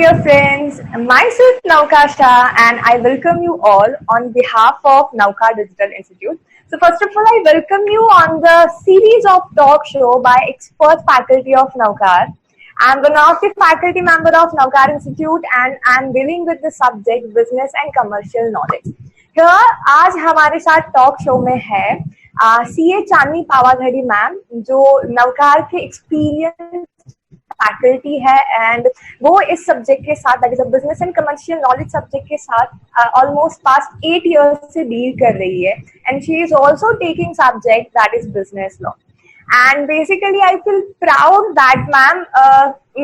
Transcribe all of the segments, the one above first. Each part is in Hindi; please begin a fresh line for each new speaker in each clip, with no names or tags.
dear friends. Myself Nauka Shah, and I welcome you all on behalf of Nauka Digital Institute. So first of all, I welcome you on the series of talk show by expert faculty of Naukar. I'm one of the faculty member of Naukar Institute, and I'm dealing with the subject business and commercial knowledge. Here, आज हमारे साथ टॉक शो में है सीए चांदनी पावागढ़ी मैम, जो नवकार के एक्सपीरियंस फैकल्टी है एंड वो इस सब्जेक्ट के साथ that is a business and commercial knowledge subject के साथ ऑलमोस्ट पास्ट 8 इयर्स से डील कर रही है and she is also taking subject that is business law. And basically I feel proud that ma'am,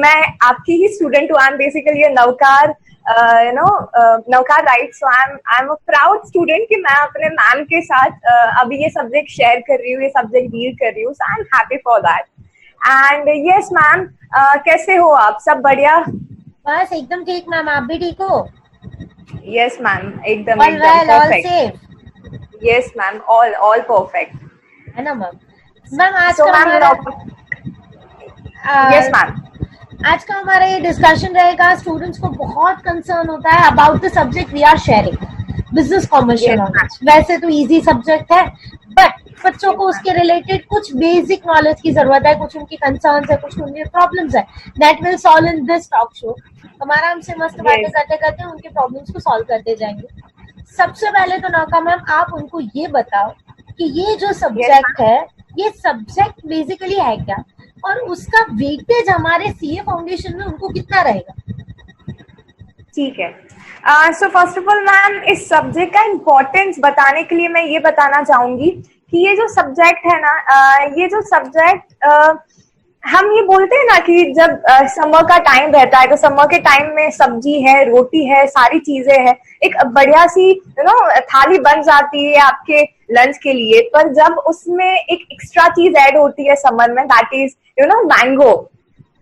मैं आपकी ही स्टूडेंट हूँ. I am basically Navkar Navkar right. So I am a proud student कि मैं अपने मैम के साथ अभी ये सब्जेक्ट शेयर कर रही हूँ, ये सब्जेक्ट डील कर रही हूँ. So I am happy for that. And yes ma'am, कैसे हो आप? सब बढ़िया?
बस एकदम ठीक मैम, आप भी ठीक हो?
यस मैम, एकदम perfect. Yes ma'am, all perfect
है ना मैम. मैम आज
so,
का हमारा
यस मैम,
आज का हमारा ये डिस्कशन रहेगा. स्टूडेंट्स को बहुत कंसर्न होता है about the subject we are sharing, business commercial knowledge. वैसे तो इजी सब्जेक्ट है, बट बच्चों को उसके रिलेटेड कुछ बेसिक नॉलेज की जरूरत है. कुछ उनकी कंसर्न्स है, कुछ उनके प्रॉब्लम्स है. That will solve in this talk show. हमारा हमसे मस्त बातें करते करते उनके प्रॉब्लम्स को सॉल्व करते जाएंगे. सबसे पहले तो नौका मैम, आप उनको ये बताओ कि ये जो सब्जेक्ट है, ये सब्जेक्ट बेसिकली है क्या, और उसका वेटेज हमारे सीए फाउंडेशन में उनको कितना रहेगा?
ठीक है. So first of all ma'am, इस सब्जेक्ट का इम्पोर्टेंस बताने के लिए मैं ये बताना चाहूंगी कि ये जो सब्जेक्ट है ना, ये जो सब्जेक्ट हम ये बोलते हैं ना कि जब समर का टाइम रहता है तो समर के टाइम में सब्जी है, रोटी है, सारी चीजें हैं, एक बढ़िया सी थाली बन जाती है आपके लंच के लिए. पर जब उसमें एक एक्स्ट्रा चीज ऐड होती है समर में, that is mango,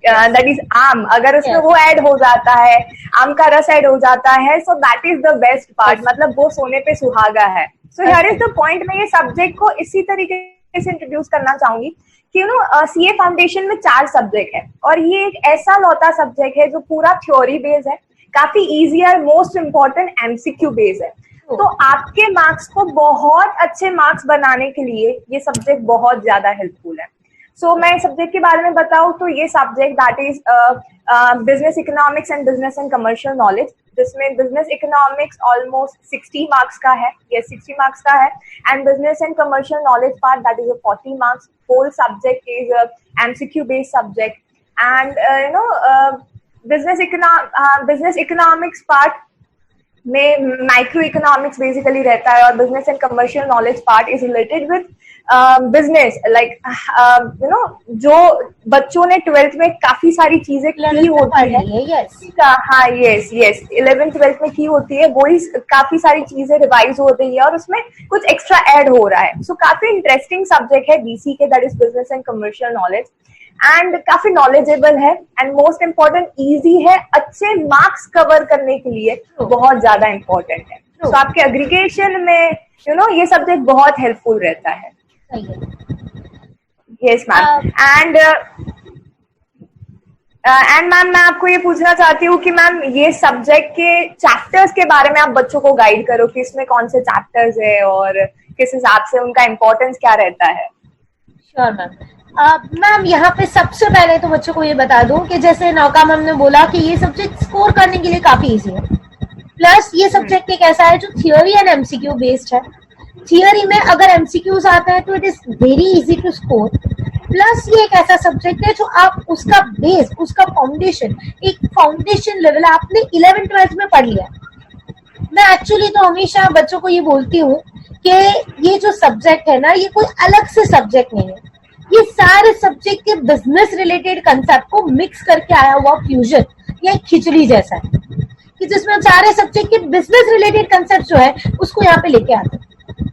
that is आम. अगर उसमें वो ऐड हो जाता है, आम का रस ऐड हो जाता है, सो that is the best part. मतलब वो सोने पे सुहागा है. So here is the point. मैं ये सब्जेक्ट को इसी तरीके से इंट्रोड्यूस करना चाहूंगी कि सीए फाउंडेशन में 4 सब्जेक्ट है और ये एक ऐसा लौता सब्जेक्ट है जो पूरा थ्योरी बेस्ड है, काफी इजी और मोस्ट इम्पोर्टेंट एमसीक्यू बेस्ड है. तो आपके मार्क्स को बहुत अच्छे मार्क्स बनाने के लिए ये सब्जेक्ट बहुत ज्यादा हेल्पफुल है. सो मैं सब्जेक्ट के बारे में बताऊं तो ये subject that is business economics and business and commercial knowledge, जिसमें बिजनेस इकोनॉमिक्स ऑलमोस्ट 60 मार्क्स का है, ये 60 मार्क्स का है, and business and commercial knowledge part that is 40 marks. Whole subject is MCQ based subject. And business economics part में माइक्रो इकोनॉमिक्स बेसिकली रहता है और business and commercial knowledge part is related with business. Like जो बच्चों ने 12th में काफी सारी चीजें की होती है. हाँ, यस 11th 12th में की होती है, वो ही काफी सारी चीजें रिवाइज हो रही है और उसमें कुछ एक्स्ट्रा ऐड हो रहा है. सो काफी इंटरेस्टिंग सब्जेक्ट है बीसी के, that is business and commercial knowledge, and काफी नॉलेजेबल है एंड मोस्ट इम्पोर्टेंट इजी है. अच्छे मार्क्स कवर करने के लिए बहुत ज्यादा इम्पोर्टेंट है. तो आपके एग्रीगेशन में ये सब्जेक्ट बहुत हेल्पफुल रहता है. Yes ma'am. एंड मैम, मैं आपको ये पूछना चाहती हूँ कि मैम ये सब्जेक्ट के चैप्टर्स के बारे में आप बच्चों को गाइड करो कि इसमें कौन से चैप्टर्स है और किस हिसाब से उनका इम्पोर्टेंस क्या रहता है.
Sure ma'am. मैम यहाँ पे सबसे पहले तो बच्चों को ये बता दूं कि जैसे नौका मैम ने बोला कि ये सब्जेक्ट स्कोर करने के लिए काफी इजी है. प्लस ये सब्जेक्ट एक ऐसा है जो थियोरी एंड एमसीक्यू बेस्ड है. थियोरी में अगर एमसीक्यूज आते हैं तो it is very easy to score. Plus ये एक ऐसा सब्जेक्ट है जो आप उसका बेस, उसका फाउंडेशन, एक फाउंडेशन लेवल आपने 11th 12th में पढ़ लिया. मैं एक्चुअली तो हमेशा बच्चों को ये बोलती हूँ कि ये जो सब्जेक्ट है ना, ये कोई अलग से सब्जेक्ट नहीं है. ये सारे सब्जेक्ट के बिजनेस रिलेटेड कंसेप्ट को मिक्स करके आया हुआ फ्यूजन या खिचड़ी जैसा है कि जिसमें सारे सब्जेक्ट के बिजनेस रिलेटेड कंसेप्ट जो है उसको यहाँ पे लेके आते हैं.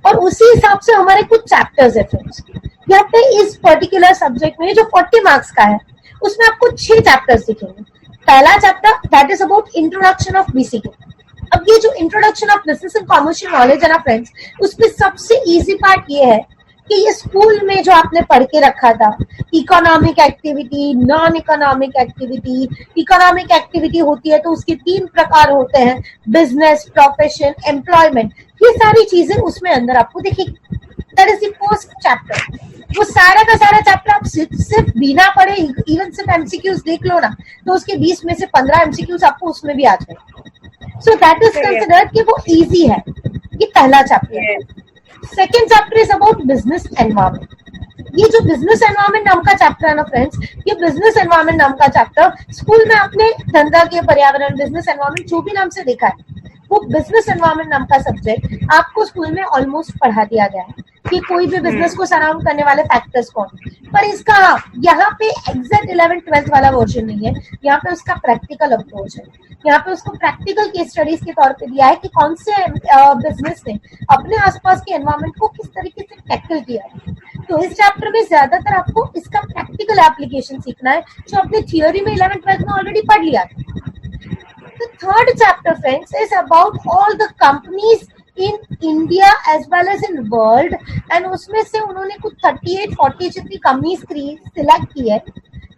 और उसी हिसाब से हमारे कुछ चैप्टर्स है फ्रेंड्स. यहाँ पे इस पर्टिकुलर सब्जेक्ट में जो 40 मार्क्स का है उसमें आपको 6 चैप्टर्स दिखेंगे. पहला chapter that is about introduction of BCK. अब ये जो introduction of business and commercial knowledge है ना फ्रेंड्स, उसमें सबसे इजी पार्ट ये है कि ये स्कूल में जो आपने पढ़ के रखा था, economic activity, non economic activity. Economic activity होती है तो उसके 3 प्रकार होते हैं, बिजनेस, प्रोफेशन, एम्प्लॉयमेंट। ये सारी चीजें उसमें अंदर आपको दिखेगी। That is the first chapter. वो सारा का सारा चैप्टर आप सिर्फ बिना पढ़े, इवन सिर्फ एमसीक्यूज देख लो ना, तो उसके 20 में से 15 एमसीक्यूज आपको उसमें भी आ जाएंगे। सो दैट इज कंसिडर्ड कि वो इजी है। ये पहला चैप्टर है। Second chapter is about business environment. ये जो बिजनेस एनवायरमेंट नाम का चैप्टर है ना फ्रेंड्स, ये बिजनेस एनवायरमेंट नाम का चैप्टर स्कूल में आपने धंधा के पर्यावरण, बिजनेस एनवायरमेंट जो भी नाम से देखा है, वो बिजनेस एनवायरमेंट नाम का सब्जेक्ट आपको स्कूल में ऑलमोस्ट पढ़ा दिया गया है कि कोई भी बिजनेस को सराउंड करने वाले फैक्टर्स कौन। पर इसका यहाँ पे एग्जैक्ट 11th-12th वाला वर्जन नहीं है, यहाँ पे उसका प्रैक्टिकल अप्रोच है। यहाँ पे उसको प्रैक्टिकल केस स्टडीज के तौर पे दिया है कि कौन से बिजनेस ने अपने आसपास के एनवायरमेंट को किस तरीके से टैकल किया है। तो इस चैप्टर में ज्यादातर आपको इसका प्रैक्टिकल एप्लीकेशन सीखना है, जो आपने थियोरी में 11th-12th में ऑलरेडी पढ़ लिया है। The third chapter, friends, is about all the companies in India as well as in world, and उसमें से उन्होंने कुछ 38-40 जितनी कंपनीज सिलेक्ट की है,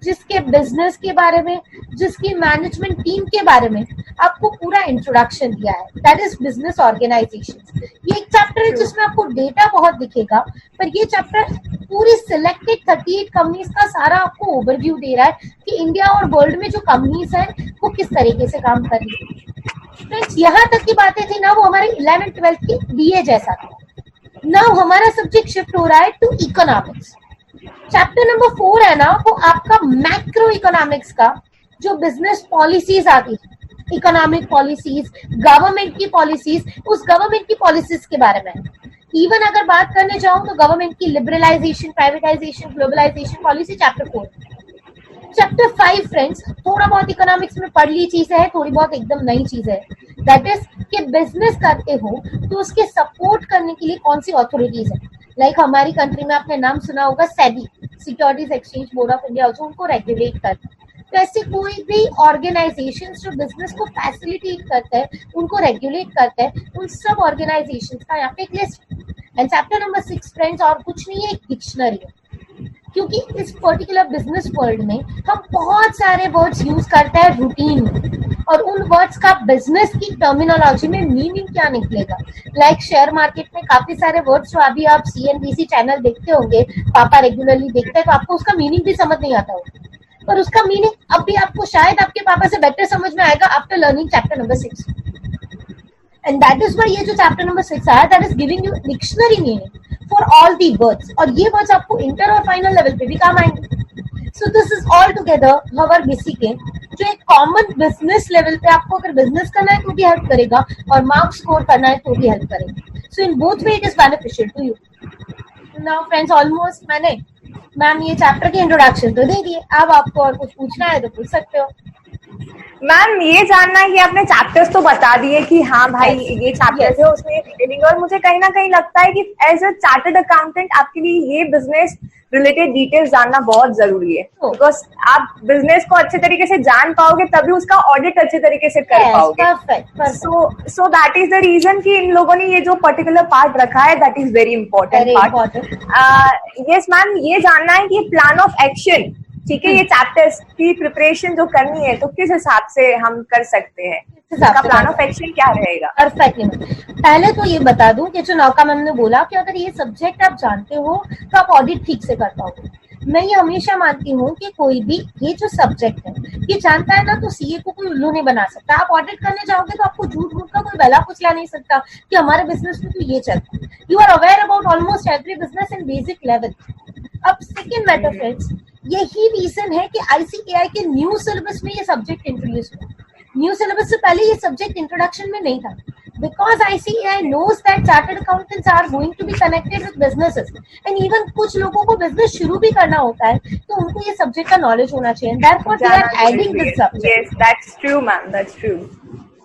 जिसके बिजनेस के बारे में, जिसकी मैनेजमेंट टीम के बारे में आपको पूरा इंट्रोडक्शन दिया है। That is business organisation. ये एक चैप्टर है जिसमें आपको डेटा बहुत दिखेगा, पर ये चैप्टर पूरी सिलेक्टेड 38 कंपनीज का सारा आपको ओवरव्यू दे रहा है कि इंडिया और वर्ल्ड में जो कंपनीज हैं वो किस तरीके से काम कर रही है। फ्रेंड्स, यहाँ तक की बातें थी ना, वो हमारे 11th-12th की बीए जैसा था। नाउ हमारा सब्जेक्ट शिफ्ट हो रहा है टू इकोनॉमिक्स। चैप्टर नंबर 4 है ना, वो आपका मैक्रो इकोनॉमिक्स का जो बिजनेस पॉलिसीज आती थी, इकोनॉमिक पॉलिसीज, गवर्नमेंट की पॉलिसीज, उस गवर्नमेंट की पॉलिसीज के बारे में। इवन अगर बात करने जाऊं तो गवर्नमेंट की liberalisation, privatisation, globalisation policy chapter 4। Chapter 5 friends, थोड़ा बहुत इकोनॉमिक्स में पढ़ ली चीज है, थोड़ी बहुत एकदम नई चीज है। दैट इज कि बिजनेस करते हो तो उसके सपोर्ट करने के लिए कौन सी अथॉरिटीज है। लाइक हमारी कंट्री में आपने नाम सुना होगा SEBI, securities exchange board of India, जो उनको रेगुलेट करता है। तो ऐसे कोई भी ऑर्गेनाइजेशन जो बिजनेस को फैसिलिटेट करता है, उनको रेगुलेट करता है, उन सब ऑर्गेनाइजेशन का यहाँ पे एक list. And chapter number 6 friends और कुछ नहीं है, एक डिक्शनरी है। क्योंकि इस पर्टिकुलर बिजनेस वर्ल्ड में हम बहुत सारे वर्ड्स यूज करते हैं रूटीन में, और उन वर्ड्स का बिजनेस की टर्मिनोलॉजी में मीनिंग क्या निकलेगा। लाइक शेयर मार्केट में काफी सारे वर्ड्स जो अभी आप CNBC चैनल देखते होंगे, पापा रेगुलरली देखते हैं, तो आपको उसका मीनिंग भी समझ नहीं आता होगा, पर उसका मीनिंग अब भी आपको शायद आपके पापा से बेटर समझ में आएगा after learning chapter number 6। And that is why ये जो चैप्टर नंबर 6 है, that is giving U dictionary meaning for all the words, और ये वर्ड्स आपको इंटर और फाइनल लेवल पे भी काम आएंगे। So this is all together our basic है, जो एक कॉमन बिजनेस लेवल पे आपको अगर बिजनेस करना है तो भी हेल्प करेगा, और मार्क्स स्कोर करना है तो भी हेल्प करेगा। So in both way it is beneficial to you. Now friends, almost ma'am ये चैप्टर की इंट्रोडक्शन तो दे दिए, अब आपको और कुछ पूछना है तो पूछ सकते हो।
मैम ये जानना है कि आपने चैप्टर्स तो बता दिए कि हाँ भाई ये चैप्टर्स है, उसमें डिटेलिंग, और मुझे कहीं ना कहीं लगता है कि एज अ चार्टर्ड अकाउंटेंट आपके लिए ये बिजनेस रिलेटेड डिटेल्स जानना बहुत जरूरी है, बिकॉज आप बिजनेस को अच्छे तरीके से जान पाओगे तभी उसका ऑडिट अच्छे तरीके से कर पाओगे। So that is the reason कि इन लोगों ने ये जो पर्टिकुलर पार्ट रखा है, that is very important part. Yes ma'am, ये जानना है कि प्लान ऑफ एक्शन, ठीक है, ये चैप्टर्स की प्रिपरेशन जो करनी है तो किस हिसाब से हम कर सकते हैं, इसका प्लान ऑफ एक्शन क्या रहेगा?
परफेक्टली। पहले तो ये बता दूं कि जो नौका मैम ने बोला कि अगर ये सब्जेक्ट आप जानते हो तो आप ऑडिट ठीक से कर पाओगे। मैं ये हमेशा मानती हूँ कि कोई भी ये जो सब्जेक्ट है ये जानता है ना, तो सीए को कोई उल्लू नहीं बना सकता। आप ऑडिट करने जाओगे तो आपको झूठ मूठ का कोई बला कुचला नहीं सकता कि हमारे बिजनेस में तो ये चलता है। You are aware about almost every business in basic level. अब सेकेंड मैटर फ्रेंड्स, यही रीजन है कि ICAI के न्यू सिलेबस में ये सब्जेक्ट इंट्रोड्यूस हुआ। न्यू सिलेबस से पहले ये सब्जेक्ट इंट्रोडक्शन में नहीं था, because ICAI knows that chartered accountants are going to be connected with businesses, and even कुछ लोगों को बिजनेस शुरू भी करना होता है तो उनको ये सब्जेक्ट का नॉलेज होना चाहिए। Therefore they are adding this subject.
Yes, that's true, ma'am. That's true.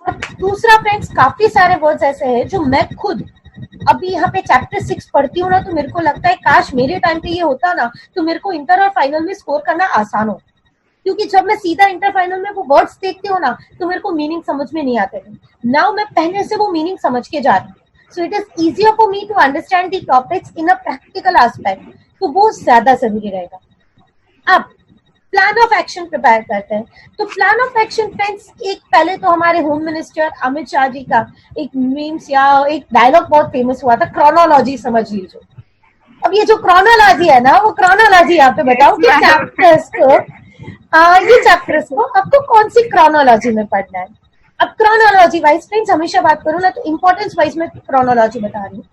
और दूसरा फ्रेंड्स, काफी सारे वर्ड्स ऐसे हैं जो मैं खुद अभी यहाँ पे चैप्टर 6 पढ़ती हूँ ना, तो मेरे को लगता है काश मेरे टाइम पे ये होता ना, तो मेरे को इंटर और फाइनल में स्कोर करना आसान हो। क्योंकि जब मैं सीधा इंटर फाइनल में वो वर्ड्स देखती हूँ ना, तो मेरे को मीनिंग समझ में नहीं आते थे। नाउ मैं पहले से वो मीनिंग समझ के जा रही हूँ। So it is easier for me to understand the topics in a practical aspect, तो वो ज्यादा जरूरी रहेगा। अब प्लान ऑफ एक्शन प्रिपेयर करते हैं। तो प्लान ऑफ एक्शन फ्रेंड्स, एक पहले तो हमारे होम मिनिस्टर अमित शाह जी का एक मीम्स या एक डायलॉग बहुत फेमस हुआ था, क्रोनोलॉजी समझ लीजिए। अब ये जो क्रोनोलॉजी है ना, वो क्रोनोलॉजी यहाँ पे बताओ कि चैप्टर्स को ये चैप्टर्स को आपको कौन सी क्रोनोलॉजी में पढ़ना है। अब क्रोनोलॉजी वाइज फ्रेंड्स हमेशा बात करूँ ना, तो इंपॉर्टेंस वाइज में क्रोनोलॉजी बता रही हूँ।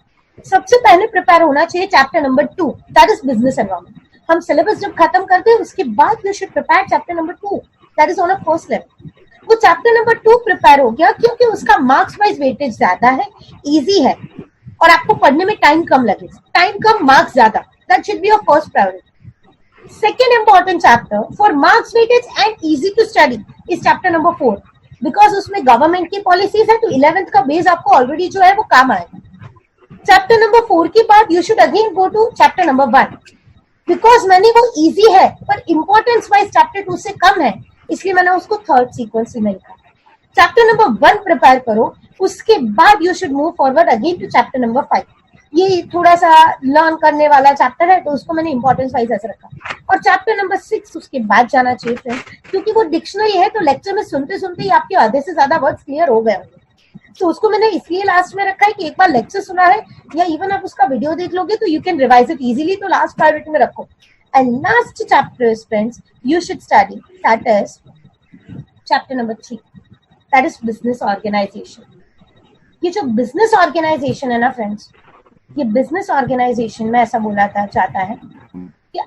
सबसे पहले प्रिपेयर होना चाहिए chapter number 2, that is business environment. हम सिलेबस जब खत्म करते हैं उसके बाद you should prepare chapter number 2, that is on a first level. वो चैप्टर नंबर 2 प्रिपेयर हो गया क्योंकि उसका मार्क्स वाइज वेटेज ज्यादा है, इजी है और आपको पढ़ने में टाइम कम लगेगा। टाइम कम, मार्क्स ज्यादा, that should be your first priority. Second important chapter for marks weightage and easy to study is chapter number 4, because उसमें गवर्नमेंट की पॉलिसीज है, तो 11th का बेस आपको ऑलरेडी जो है वो काम आएगा। चैप्टर नंबर 4 के बाद you should again go to chapter number 1, because मैंने वो इजी है पर इंपॉर्टेंस वाइज चैप्टर 2 से कम है, इसलिए मैंने उसको थर्ड सीक्वेंस में लिखा। चैप्टर नंबर 1 प्रिपेयर करो, उसके बाद you should move forward again to chapter number 5। ये थोड़ा सा लर्न करने वाला चैप्टर है, तो उसको मैंने इंपॉर्टेंस वाइज ऐसे रखा। और चैप्टर नंबर 6 उसके बाद जाना चाहिए फ्रेंड, क्योंकि वो डिक्शनरी है, तो लेक्चर में सुनते सुनते ही आपके आधे से ज्यादा वर्ड्स क्लियर हो गए होंगे। तो उसको मैंने इसलिए लास्ट में रखा है कि एक बार लेक्चर सुना है या इवन आप उसका वीडियो देख लोगे तो you can revise it easily, तो लास्ट प्रायोरिटी में रखो। And last chapter friends you should study, that is chapter number 3, that is business organisation. ये जो बिजनेस ऑर्गेनाइजेशन है ना फ्रेंड्स, ये बिजनेस ऑर्गेनाइजेशन में ऐसा बोला जाता है कि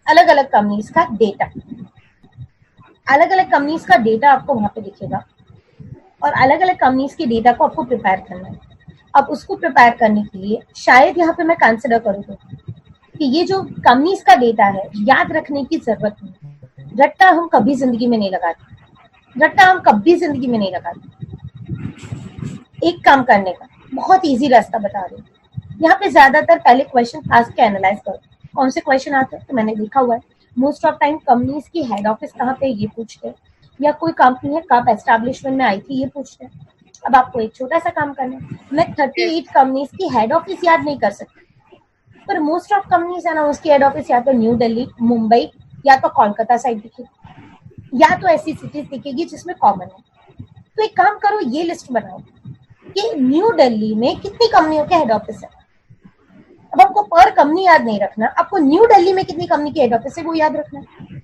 अलग अलग कंपनीज का डेटा, अलग अलग कंपनीज का डेटा आपको वहां पे दिखेगा और अलग अलग कंपनीज के डेटा को आपको प्रिपेयर करना है। अब उसको प्रिपेयर करने के लिए शायद यहाँ पे मैं कंसिडर करूँगा कि ये जो कंपनीज का डेटा है याद रखने की जरूरत नहीं। रट्टा हम कभी जिंदगी में नहीं लगाते, रट्टा हम कभी जिंदगी में नहीं लगाते। एक काम करने का बहुत इजी रास्ता बता रही हूँ। यहाँ पे ज्यादातर पहले क्वेश्चन आस्क के एनालाइज करो, कौन से क्वेश्चन आते हैं। तो मैंने लिखा हुआ है मोस्ट ऑफ टाइम कंपनीज की हेड ऑफिस कहाँ पे, ये पूछते हैं, या कोई कंपनी है कब एस्टैब्लिशमेंट में आई थी, ये पूछते हैं। अब आपको एक छोटा सा काम करना है, मैं 38 कंपनीज की हेड ऑफिस याद नहीं कर सकती, पर मोस्ट ऑफ कंपनीज है ना, उसकी हेड ऑफिस या तो न्यू दिल्ली, मुंबई या तो कोलकाता साइड दिखेगी, या तो ऐसी सिटीज दिखेगी जिसमें कॉमन है। तो एक काम करो, ये लिस्ट बनाओ कि न्यू दिल्ली में कितनी कंपनियों के हेड ऑफिस है। अब आपको पर कंपनी याद नहीं रखना, आपको न्यू दिल्ली में कितनी कंपनी की हेड ऑफिस है वो याद रखना है।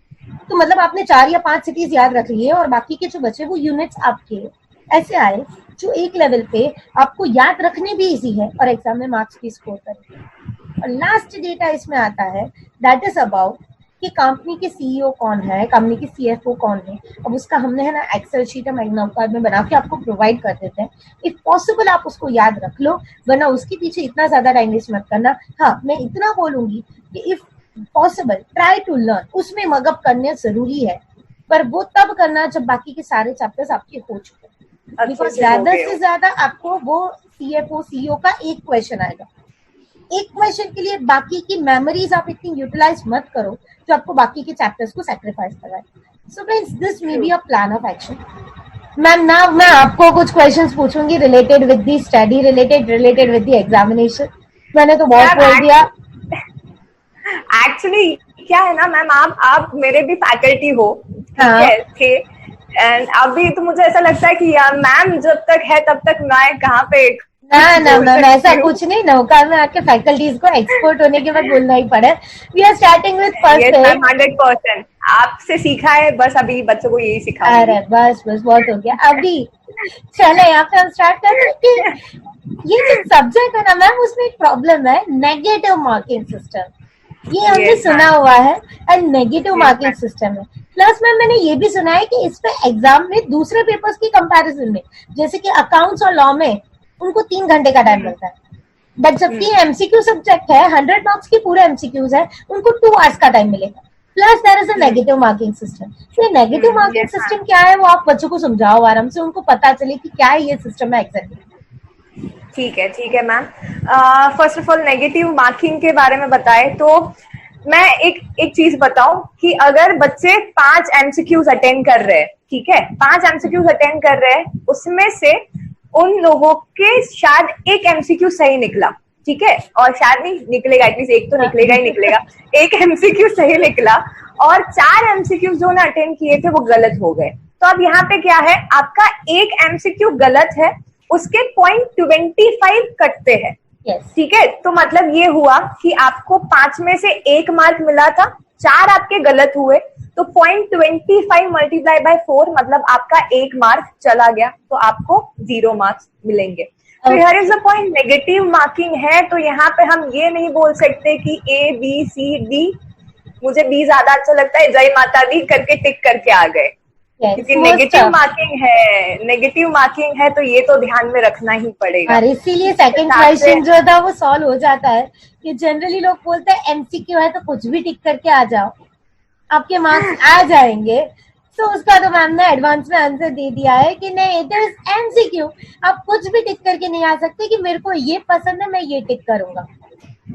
तो मतलब आपने 4 या 5 सिटीज याद रख ली है और बाकी के जो बचे वो यूनिट्स आपके ऐसे आए जो एक लेवल पे आपको याद रखने भी इजी है और एग्जाम में मार्क्स भी स्कोर करेंगे। और लास्ट डेटा इसमें आता है, दैट इज अबाउट कि कंपनी के सीईओ कौन है, कंपनी के सीएफओ कौन है। अब उसका हमने है ना एक्सेल शीट हम एग्जाम कार्ड में बना के आपको प्रोवाइड कर देते हैं। इफ पॉसिबल आप उसको याद रख लो, वरना उसके पीछे इतना ज्यादा टाइम वेस्ट मत करना। हाँ, मैं इतना बोलूंगी कि if possible try to learn, उसमें मगअप करने जरूरी है, पर वो तब करना जब बाकी के सारे चैप्टर्स आपके हो चुके हैं। बिकॉज ज्यादा से ज्यादा आपको वो सीएफओ सीईओ का एक क्वेश्चन आएगा, एक क्वेश्चन के लिए बाकी की मेमोरीज आप इतनी यूटिलाइज मत करो जो आपको बाकी के चैप्टर्स को सैक्रिफाइस कराए। So friends, this may be a plan of action. Ma'am now मैं आपको कुछ क्वेश्चंस पूछूंगी related with the study, related with the examination. मैंने तो बहुत बोल दिया।
एक्चुअली क्या है ना मैम, आप मेरे भी फैकल्टी हो,
हाँ।
थे, एंड अभी तो मुझे ऐसा लगता है कि मैम जब तक है तब तक मैं कहाँ पे
ना मैम ऐसा कुछ नहीं, नौका में आके फैकल्टीज को एक्सपर्ट होने के बाद बोलना ही पड़ा। We are starting with first
100% आपसे सीखा है, बस अभी बच्चों को यही सिखा।
अरे बस बहुत हो गया। अभी चले यहाँ पे हम स्टार्ट करते हैं कि ये जो सब्जेक्ट है ना मैम, उसमें एक प्रॉब्लम है, नेगेटिव मार्किंग सिस्टम। ये हमने सुना हुआ है, एंड नेगेटिव मार्किंग सिस्टम है। प्लस मैम मैंने ये भी सुना है कि इस पे एग्जाम में दूसरे पेपर्स की कंपैरिजन में, जैसे कि अकाउंट्स और लॉ में उनको 3 घंटे का टाइम मिलता है, बट जबकि एमसीक्यू सब्जेक्ट है, 100 मार्क्स की पूरे एमसीक्यूज है, उनको 2 आवर्स का टाइम मिलेगा। Plus there is a negative marking system. तो ये नेगेटिव मार्किंग सिस्टम क्या है वो आप बच्चों को समझाओ आराम से, उनको पता चले कि क्या है ये सिस्टम है एग्जैक्टली।
ठीक है ma'am. First of all negative marking के बारे में बताए तो मैं एक चीज बताऊं कि अगर बच्चे 5 एमसीक्यूज अटेंड कर रहे हैं, ठीक है, 5 एमसीक्यूज अटेंड कर रहे हैं, उसमें से उन लोगों के शायद एक एमसीक्यू सही निकला, ठीक है, और शायद नहीं निकलेगा, एटलीस्ट एक तो निकलेगा ही निकलेगा, एक एमसीक्यू सही निकला और 4 एमसीक्यू जो ना अटेंड किए थे वो गलत हो गए। तो अब यहाँ पे क्या है, आपका एक एमसीक्यू गलत है, उसके .25 कटते हैं, ठीक है। तो मतलब ये हुआ कि आपको 5 में से 1 मार्क मिला था, 4 आपके गलत हुए, तो .25 मल्टीप्लाई बाय 4 मतलब आपका 1 मार्क चला गया, तो आपको 0 मार्क्स मिलेंगे। तो here is the point, negative marking है, तो यहाँ पे हम ये नहीं बोल सकते कि A B C D, मुझे B ज्यादा अच्छा लगता है, जय माता दी करके टिक करके आ गए, क्योंकि नेगेटिव मार्किंग है, नेगेटिव मार्किंग है, तो ये तो ध्यान में रखना ही पड़ेगा।
और इसीलिए सेकंड क्वेश्चन जो था वो सॉल्व हो जाता है कि जनरली लोग बोलते हैं एमसीक्यू है तो कुछ भी टिक करके आ जाओ, आपके मार्क्स आ जाएंगे। तो उसका तो मैम ने एडवांस में आंसर दे दिया है कि नहीं, इट इज एमसीक्यू, आप कुछ भी टिक करके नहीं आ सकते कि मेरे को ये पसंद है मैं ये टिक करूंगा,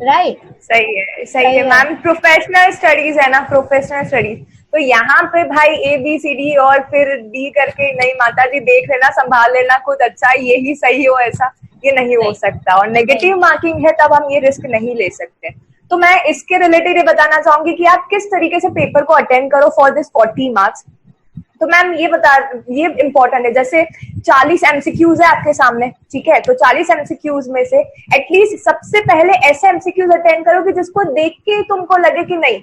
राइट?
सही है, सही है मैम। प्रोफेशनल स्टडीज है ना, प्रोफेशनल स्टडीज, तो यहाँ पे भाई A B C D और फिर D करके नहीं, माता जी देख लेना, संभाल लेना खुद, अच्छा यही सही हो, ऐसा ये नहीं हो सकता। और नेगेटिव मार्किंग है तब हम ये रिस्क नहीं ले सकते। तो मैं इसके रिलेटेड ये बताना चाहूंगी कि आप किस तरीके से पेपर को अटेंड करो फॉर दिस 40 मार्क्स। तो मैम ये इंपॉर्टेंट है, जैसे 40 एमसीक्यूज है आपके सामने, ठीक है, तो 40 एमसीक्यूज में से एटलीस्ट सबसे पहले ऐसे एमसीक्यूज अटेंड करो कि जिसको देख के तुमको लगे कि नहीं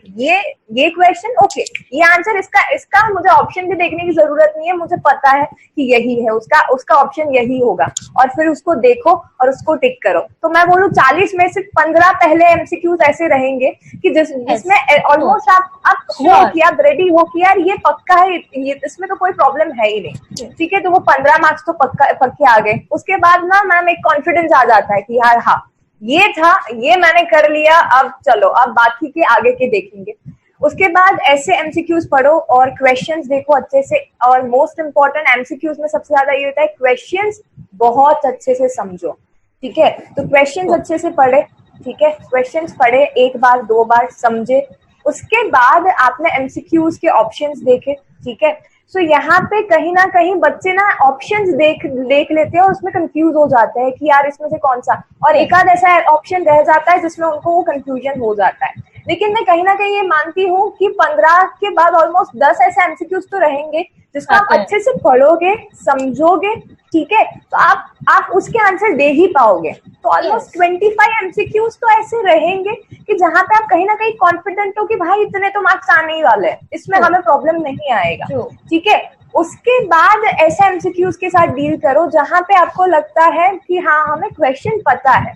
ये क्वेश्चन ओके, ये आंसर, इसका मुझे ऑप्शन भी देखने की जरूरत नहीं है, मुझे पता है कि यही है, उसका ऑप्शन यही होगा, और फिर उसको देखो और उसको टिक करो। तो मैं बोलूँ 40 में से 15 पहले एमसीक्यूज ऐसे रहेंगे कि जिसमें ऑलमोस्ट आप हो कि आप रेडी हो कि यार ये पक्का है, इसमें तो कोई प्रॉब्लम है ही नहीं, ठीक है, तो वो 15 मार्क्स तो पक्के आ गए। उसके बाद ना मैम एक कॉन्फिडेंस आ जाता है कि यार हाँ ये था, ये मैंने कर लिया, अब चलो अब बाकी के आगे के देखेंगे। उसके बाद ऐसे एमसीक्यूज पढ़ो और क्वेश्चंस देखो अच्छे से, और मोस्ट इंपॉर्टेंट एमसीक्यूज में सबसे ज्यादा ये होता है क्वेश्चंस बहुत अच्छे से समझो, ठीक है। तो क्वेश्चंस अच्छे से पढ़े, ठीक है, क्वेश्चंस पढ़े, 1 बार 2 बार समझे, उसके बाद आपने एमसीक्यूज के ऑप्शंस देखे, ठीक है। सो यहाँ पे कहीं ना कहीं बच्चे ना ऑप्शंस देख लेते हैं और उसमें कंफ्यूज हो जाते हैं कि यार इसमें से कौन सा, और एक आध ऐसा ऑप्शन रह जाता है जिसमें उनको वो कंफ्यूजन हो जाता है। लेकिन मैं कहीं ना कहीं ये मानती हूँ कि 15 के बाद ऑलमोस्ट 10 ऐसे एमसीक्यूज तो रहेंगे जिसको आप अच्छे से पढ़ोगे, समझोगे, ठीक है, तो आप उसके आंसर दे ही पाओगे। तो ऑलमोस्ट 25 एमसीक्यूज तो ऐसे रहेंगे कि जहां पे आप कहीं ना कहीं कॉन्फिडेंट हो कि भाई इतने तो मार्क्स आने ही वाले हैं, इसमें हमें प्रॉब्लम नहीं आएगा, ठीक है। उसके बाद ऐसे एमसीक्यूज के साथ डील करो जहां पे आपको लगता है कि हाँ हमें क्वेश्चन पता है।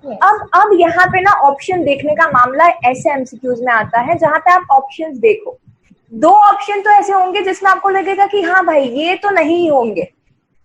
अब यहाँ पे ना ऑप्शन देखने का मामला ऐसे एमसीक्यूज में आता है जहां पे आप ऑप्शंस देखो। 2 ऑप्शन तो ऐसे होंगे जिसमें आपको लगेगा कि हाँ भाई ये तो नहीं होंगे,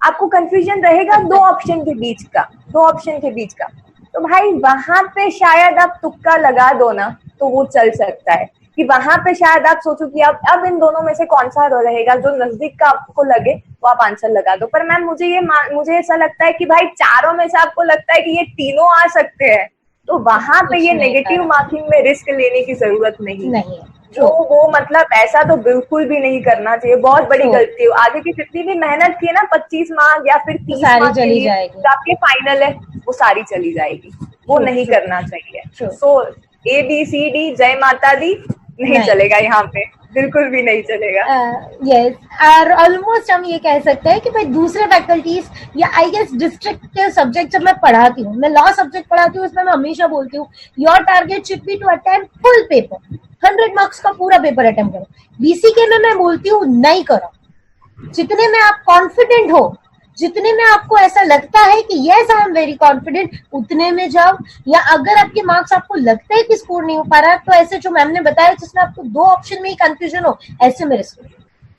आपको कंफ्यूजन रहेगा 2 ऑप्शन के बीच का, तो भाई वहां पे शायद आप तुक्का लगा दो ना, तो वो चल सकता है कि वहां पे शायद आप सोचो कि अब इन दोनों में से कौन सा रहेगा, जो नजदीक का आपको लगे वो आप आंसर लगा दो। पर मैम मुझे ऐसा लगता है कि भाई चारों में से आपको लगता है कि ये तीनों आ सकते हैं, तो वहां पे ये नेगेटिव मार्किंग में रिस्क लेने की जरूरत नहीं है। जो वो मतलब ऐसा तो बिल्कुल भी नहीं करना चाहिए, बहुत बड़ी गलती है। आगे की जितनी भी मेहनत की है ना 25 मार्क्स या फिर 30 मार्क्स के लिए जो आपके फाइनल है वो सारी चली जाएगी, वो नहीं करना चाहिए। सो ABCD जय माता दी नहीं चलेगा यहाँ पे, बिल्कुल भी नहीं चलेगा।
यस, और ऑलमोस्ट हम ये कह सकते हैं कि भाई दूसरे फैकल्टीज या आई गेस डिस्ट्रिक्ट के सब्जेक्ट जब मैं पढ़ाती हूँ, मैं लॉ सब्जेक्ट पढ़ाती हूँ, उसमें मैं हमेशा बोलती हूँ your target should be to attempt full paper, 100 marks का पूरा पेपर अटेम्प्ट करो। बीसीके में मैं बोलती हूँ नहीं करो, जितने में आप कॉन्फिडेंट हो, जितने में आपको ऐसा लगता है कि yes I am very confident, उतने में जाओ। या अगर आपके मार्क्स आपको लगता है कि स्कोर नहीं हो पा रहा है, तो ऐसे जो मैम ने बताया जिसमें आपको 2 ऑप्शन में ही कंफ्यूजन हो, ऐसे में रिस्क,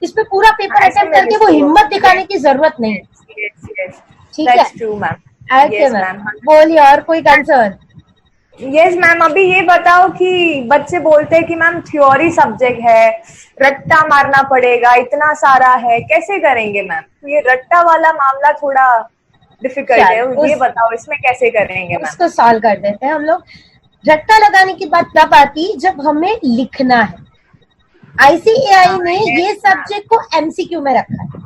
इस पे पूरा पेपर अटेम्प्ट करके वो हिम्मत दिखाने की जरूरत नहीं है, ठीक है? ओके मैम, बोलिए और कोई कंसर्न?
यस मैम, अभी ये बताओ कि बच्चे बोलते हैं कि मैम थ्योरी सब्जेक्ट है, रट्टा मारना पड़ेगा, इतना सारा है, कैसे करेंगे मैम? ये रट्टा वाला मामला थोड़ा डिफिकल्ट है, ये बताओ इसमें कैसे करेंगे मैम?
उसको सॉल्व कर देते हैं हम लोग। रट्टा लगाने की बात तब आती जब हमें लिखना है। ICAI ने ये सब्जेक्ट को MCQ में रखा है,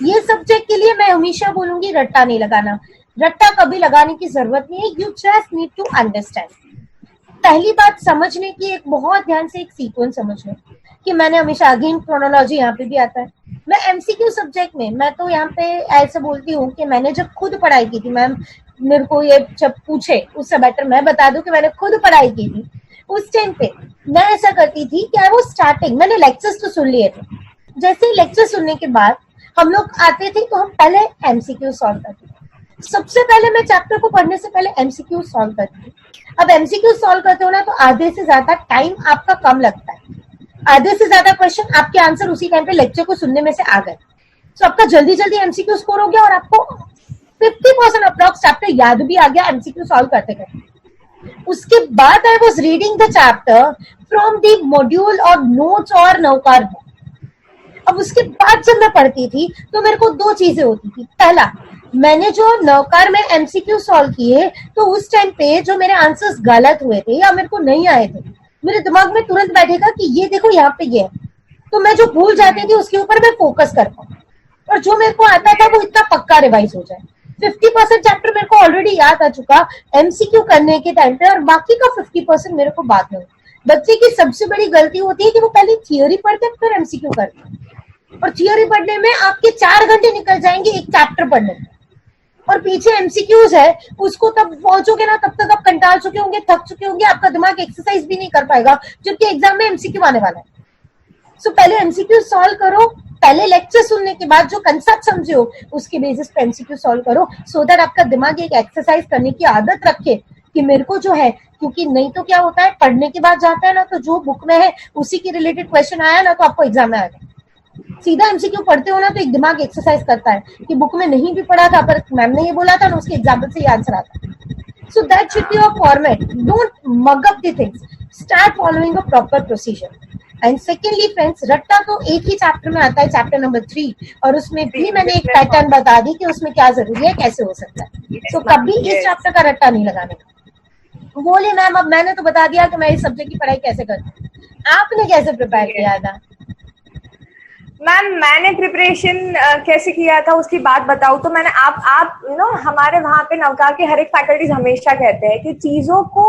ये सब्जेक्ट के लिए मैं हमेशा बोलूंगी रट्टा नहीं लगाना, रट्टा कभी लगाने की जरूरत नहीं है, you just need to understand. पहली बात समझने की, एक बहुत ध्यान से एक सीक्वेंस समझ लो कि मैंने हमेशा, अगेन क्रोनोलॉजी यहाँ पे भी आता है, मैं एमसीक्यू सब्जेक्ट में, मैं तो यहाँ पे ऐसे बोलती हूँ कि मैंने जब खुद पढ़ाई की थी, मैम मेरे को ये जब पूछे उससे बेटर मैं बता दूं कि मैंने खुद पढ़ाई की थी, उस टाइम पे मैं ऐसा करती थी कि आई वो स्टार्टिंग, मैंने लेक्चर्स तो सुन लिए थे, जैसे ही लेक्चर सुनने के बाद हम लोग आते थे तो हम पहले एमसीक्यू सॉल्व करते थे। सबसे पहले मैं चैप्टर को पढ़ने से पहले एमसीक्यू सॉल्व करती थी। अब एमसीक्यू सॉल्व करते हो ना तो आधे से ज्यादा टाइम आपका कम लगता है, आधे से ज्यादा क्वेश्चन आपके आंसर उसी टाइम पे लेक्चर को सुनने में से आ गए, तो आपका जल्दी जल्दी एमसीक्यू स्कोर हो गया और आपको 50% अप्रॉक्स चैप्टर याद भी आ गया एमसीक्यू सॉल्व करते करते। उसके बाद I was reading the chapter from the module और नोट्स और नौकार बुक। अब उसके बाद जब मैं पढ़ती थी तो मेरे को दो चीजें होती थी, पहला मैंने जो नौकार में एमसीक्यू सॉल्व किए तो उस टाइम पे जो मेरे आंसर्स गलत हुए थे या मेरे को नहीं आए थे, मेरे दिमाग में तुरंत बैठेगा कि ये देखो यहाँ पे ये है, तो मैं जो भूल जाती थी उसके ऊपर मैं फोकस कर पाऊँ, और जो मेरे को आता था वो इतना पक्का रिवाइज हो जाए। 50% चैप्टर मेरे को ऑलरेडी याद आ चुका एमसीक्यू करने के टाइम पे, और बाकी का 50% मेरे को बाद में। बच्चे की सबसे बड़ी गलती होती है कि वो पहले थियोरी पढ़ते फिर एमसीक्यू करते, और थियोरी पढ़ने में आपके 4 घंटे निकल जाएंगे एक चैप्टर पढ़ने में, और पीछे एमसीक्यूज है उसको तब पहुंचोगे ना तब तक आप कंटाल चुके होंगे, थक चुके होंगे, आपका दिमाग एक्सरसाइज भी नहीं कर पाएगा जबकि एग्जाम में एमसीक्यू आने वाला है। सो पहले एमसीक्यू सॉल्व करो, पहले लेक्चर सुनने के बाद जो कंसेप्ट समझे हो उसके बेसिस पे एमसीक्यू सॉल्व करो, सो दैट आपका दिमाग एक एक्सरसाइज करने की आदत रखे कि मेरे को जो है, क्योंकि नहीं तो क्या होता है पढ़ने के बाद जाता है ना तो जो बुक में है उसी के रिलेटेड क्वेश्चन आया ना तो आपको एग्जाम में आएगा, सीधा एमसीक्यू पढ़ते हो ना तो एक दिमाग एक्सरसाइज करता है कि बुक में नहीं भी पढ़ा था पर मैम ने ये बोला था ना उसके एग्जाम्पल से ये आंसर आता है। So that should be your format, don't mug up the things, start following a proper procedure. And secondly friends, रट्टा तो एक ही चैप्टर में आता है, चैप्टर नंबर 3, और उसमें भी मैंने एक पैटर्न बता दी कि उसमें क्या जरूरी है, कैसे हो सकता है। सो कभी इस चैप्टर का रट्टा नहीं लगाने का। बोले मैम अब मैंने तो बता दिया कि मैं इस सब्जेक्ट की पढ़ाई कैसे करती हूँ, आपने कैसे प्रिपेयर किया था?
मैम मैंने प्रिपरेशन कैसे किया था उसकी बात बताऊं तो मैंने आप हमारे वहां पे नवकार के हर एक फैकल्टीज हमेशा कहते हैं कि चीजों को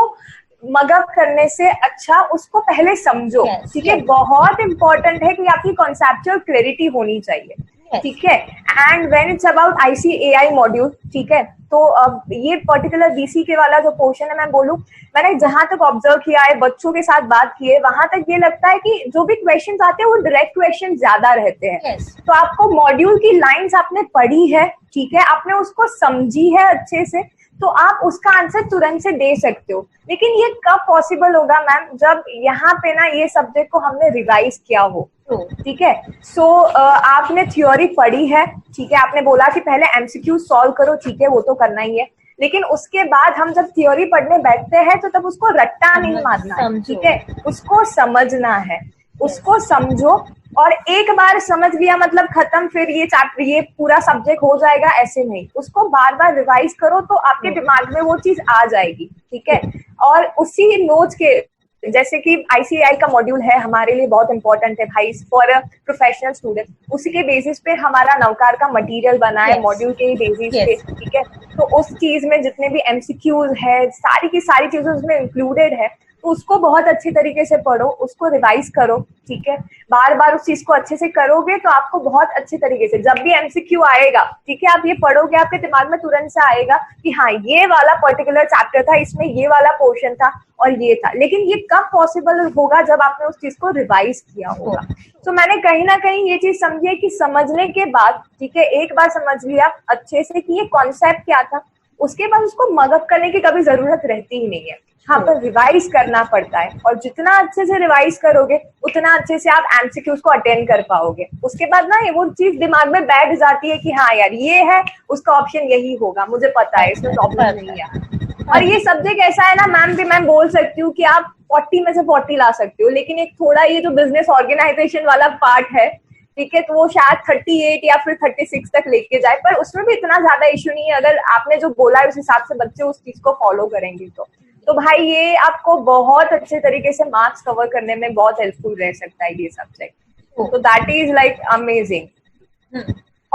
मगअप करने से अच्छा उसको पहले समझो, ठीक है। बहुत इंपॉर्टेंट है कि आपकी कॉन्सेप्चुअल क्लैरिटी होनी चाहिए, ठीक है। And when it's about ICAI module, ठीक है, तो अब ये पर्टिकुलर BC के वाला जो पोर्शन है मैं बोलूं, मैंने जहां तक ऑब्जर्व किया है, बच्चों के साथ बात की है, वहां तक ये लगता है कि जो भी क्वेश्चंस आते हैं वो डायरेक्ट क्वेश्चन ज्यादा रहते हैं। तो आपको मॉड्यूल की लाइंस आपने पढ़ी है, ठीक है, आपने उसको समझी है अच्छे से, तो आप उसका आंसर तुरंत से दे सकते हो। लेकिन ये कब पॉसिबल होगा मैम, जब यहाँ पे ना ये सब्जेक्ट को हमने रिवाइज किया हो, ठीक है। सो आपने थ्योरी पढ़ी है, ठीक है, आपने बोला कि पहले MCQ सॉल्व करो, ठीक है, वो तो करना ही है, लेकिन उसके बाद हम जब थ्योरी पढ़ने बैठते हैं तो तब उसको रट्टा नहीं मारना, ठीक है, उसको समझना है, उसको समझो, और एक बार समझ लिया मतलब खत्म, फिर ये चैप्टर ये पूरा सब्जेक्ट हो जाएगा, ऐसे नहीं, उसको बार बार रिवाइज करो तो आपके दिमाग में वो चीज आ जाएगी, ठीक है। और उसी नोट्स के, जैसे कि ICAI का मॉड्यूल है हमारे लिए बहुत इंपॉर्टेंट है भाई फॉर अ प्रोफेशनल स्टूडेंट, उसी के बेसिस पे हमारा नवकार का मटेरियल बना है, मॉड्यूल के ही बेसिस पे, ठीक है। तो उस चीज में जितने भी MCQs है, सारी की सारी चीजें उसमें इंक्लूडेड है, तो उसको बहुत अच्छी तरीके से पढ़ो, उसको रिवाइज करो, ठीक है। बार बार उस चीज को अच्छे से करोगे तो आपको बहुत अच्छे तरीके से जब भी MCQ आएगा, ठीक है, आप ये पढ़ोगे, आपके दिमाग में तुरंत से आएगा कि हाँ ये वाला पर्टिकुलर चैप्टर था, इसमें ये वाला पोर्शन था और ये था। लेकिन ये कब पॉसिबल होगा, जब आपने उस चीज को रिवाइज किया होगा। तो मैंने कहीं ना कहीं ये चीज समझी है कि समझने के बाद, ठीक है, एक बार समझ लिया अच्छे से कि ये कॉन्सेप्ट क्या था, उसके बाद उसको मगअप करने की कभी जरूरत रहती ही नहीं है, हाँ, पर रिवाइज करना पड़ता है, और जितना अच्छे से रिवाइज करोगे उतना अच्छे से आप MCQs को अटेंड कर पाओगे। उसके बाद ना ये वो चीज दिमाग में बैठ जाती है कि हाँ यार ये है, उसका ऑप्शन यही होगा, मुझे पता है, इसमें प्रॉब्लम नहीं है। और ये सब्जेक्ट ऐसा है ना मैम भी, मैं बोल सकती हूँ कि आप 40 में से 40 ला सकते हो, लेकिन एक थोड़ा ये जो बिजनेस ऑर्गेनाइजेशन वाला पार्ट है, ठीक है, तो वो शायद 38 या फिर 36 तक लेके जाए, पर उसमें भी इतना ज्यादा इश्यू नहीं है अगर आपने जो बोला है उस हिसाब से बच्चे उस चीज को फॉलो करेंगे तो भाई ये आपको बहुत अच्छे तरीके से मार्क्स कवर करने में बहुत हेल्पफुल रह सकता है ये सब्जेक्ट। तो दैट इज लाइक अमेजिंग।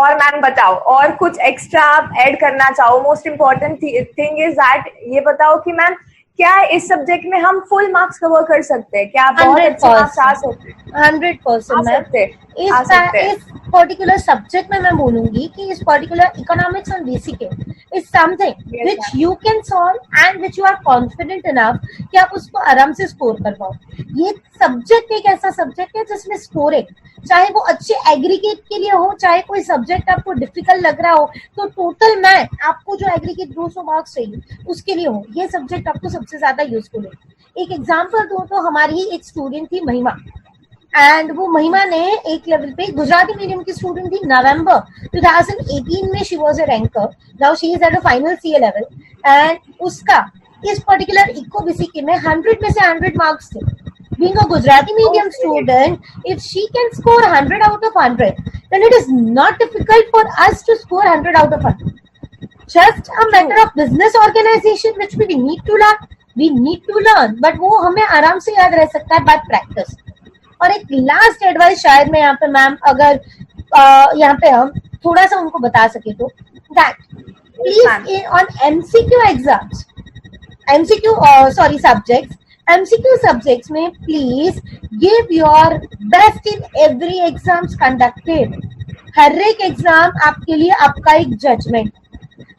और मैम बताओ, और कुछ एक्स्ट्रा आप ऐड करना चाहो? Most important thing is that ये बताओ कि मैम क्या इस सब्जेक्ट में हम फुल मार्क्स कवर कर सकते हैं? क्या बहुत अच्छे मार्क्स आ सकते हैं?
100% मैम। इस पर्टिकुलर सब्जेक्ट में मैं बोलूंगी कि इस particular economics and basic is something which you can solve and which you are confident enough कि आप उसको आराम से स्कोर कर पाओ। ये सब्जेक्ट एक ऐसा सब्जेक्ट है जिसमें स्कोरिंग, चाहे वो अच्छे एग्रीगेट के लिए हो, चाहे कोई सब्जेक्ट आपको डिफिकल्ट लग रहा हो, तो टोटल में आपको जो एग्रीगेट 200 मार्क्स चाहिए उसके लिए हो, ये सब्जेक्ट आपको सबसे ज्यादा यूजफुल है। एक एग्जांपल दूं तो हमारी ही एक स्टूडेंट थी महिमा, एंड वो महिमा ने एक लेवल पे गुजराती मीडियम की स्टूडेंट थी। नवंबर 2018 में she was a ranker, now she is at a final CA level, and उसका इस पर्टिकुलर इको बीसीके में 100 में से 100 मार्क्स थे। Being a Gujarati medium student, if she can score 100 out of 100, then it is not difficult for us to score 100 out of 100. Just a matter of business organization which we need to learn. We need to learn, but वो हमें आराम से याद रह सकता है by practice. और एक लास्ट एडवाइस शायद मैं यहाँ पे मैम अगर यहाँ पे हम थोड़ा सा उनको बता सके तो, that please on MCQ exams, MCQ subjects, MCQ subjects में please give your best in every exams conducted. हर एक एग्जाम आपके लिए आपका एक जजमेंट।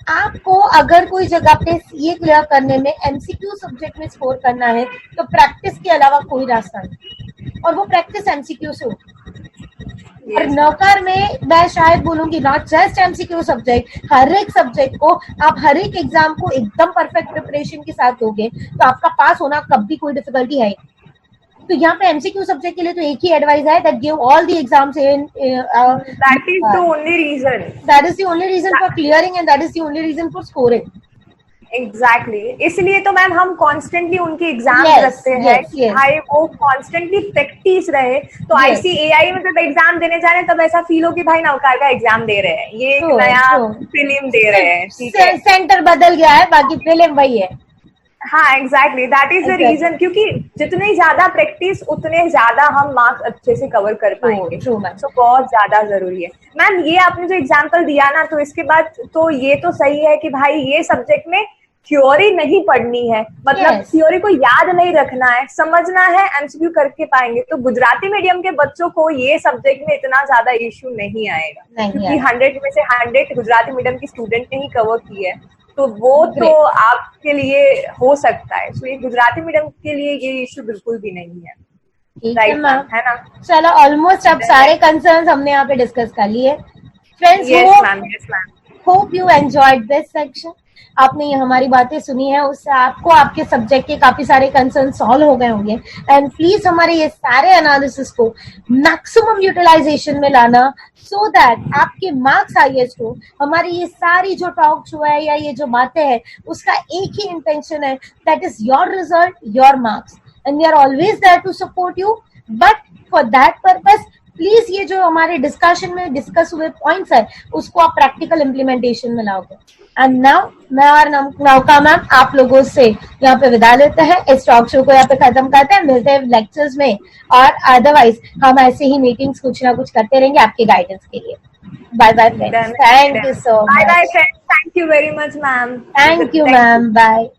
आपको अगर कोई जगह पे सीए क्लियर करने में एमसीक्यू सब्जेक्ट में स्कोर करना है तो प्रैक्टिस के अलावा कोई रास्ता नहीं, और वो प्रैक्टिस एमसीक्यू से हो। और नौकर में मैं शायद बोलूंगी नॉट जस्ट एमसीक्यू सब्जेक्ट, हर एक सब्जेक्ट को आप हर एक एग्जाम को एकदम परफेक्ट प्रिपरेशन के साथ दोगे तो आपका पास होना कभी कोई डिफिकल्टी है। तो यहाँ पे एमसीक्यू सब्जेक्ट के लिए तो एक ही एडवाइस है, that give all the exams in,
that is the only reason,
that is the only reason for clearing and that is the only reason for scoring.
Exactly, इसलिए तो मैम हम कॉन्स्टेंटली उनकी एग्जाम रखते हैं कि भाई वो कॉन्स्टेंटली प्रैक्टिस रहे। तो ICAI में जब एग्जाम देने जा रहे हैं तब ऐसा फील हो कि भाई नौकार का एग्जाम दे रहे हैं, ये एक नया फिल्म दे रहे हैं, ठीक है,
सेंटर बदल गया है बाकी फिल्म वही है।
हाँ exactly, that is the reason, क्योंकि जितनी ज्यादा प्रैक्टिस उतने ज्यादा हम मार्क्स अच्छे से कवर कर पाएंगे। तो बहुत ज्यादा जरूरी है। मैम ये आपने जो एग्जांपल दिया ना, तो इसके बाद तो ये तो सही है कि भाई ये सब्जेक्ट में थ्योरी नहीं पढ़नी है, मतलब थ्योरी को याद नहीं रखना है, समझना है, एमसीक्यू करके पाएंगे। तो गुजराती मीडियम के बच्चों को ये सब्जेक्ट में इतना ज्यादा इश्यू नहीं आएगा, क्योंकि 100 में से 100 गुजराती मीडियम की स्टूडेंट ने ही कवर की है, तो वो तो आपके लिए हो सकता है। तो ये गुजराती मीडियम के लिए ये इश्यू बिल्कुल भी नहीं है, राइट है ना?
चलो ऑलमोस्ट अब सारे कंसर्न्स हमने यहाँ पे डिस्कस कर लिए। Friends,
yes ma'am,
hope you enjoyed this section. आपने ये हमारी बातें सुनी है, उससे आपको आपके सब्जेक्ट के काफी सारे कंसर्न सॉल्व हो गए होंगे। एंड प्लीज हमारे ये सारे एनालिसिस को मैक्सिमम यूटिलाइजेशन में लाना, सो दैट आपके मार्क्स हाईएस्ट हो। हमारी ये सारी जो टॉक शो है या ये जो बातें हैं उसका एक ही इंटेंशन है, that is your result, your marks, and we are always there to support you. But for that purpose please ये जो हमारे डिस्कशन में डिस्कस हुए पॉइंट्स है उसको आप प्रैक्टिकल इम्प्लीमेंटेशन में लाओगे। एंड नाउ मैं और नौका मैम आप लोगों से यहाँ पे विदा लेते हैं, इस टॉक शो को यहाँ पे खत्म करते हैं। मिलते हैं लेक्चर्स में, और अदरवाइज हम ऐसे ही मीटिंग्स कुछ ना कुछ करते रहेंगे आपके गाइडेंस के लिए। Bye bye friends, thank you so much.
Bye bye friends, thank you very much ma'am.
Thank you ma'am, bye.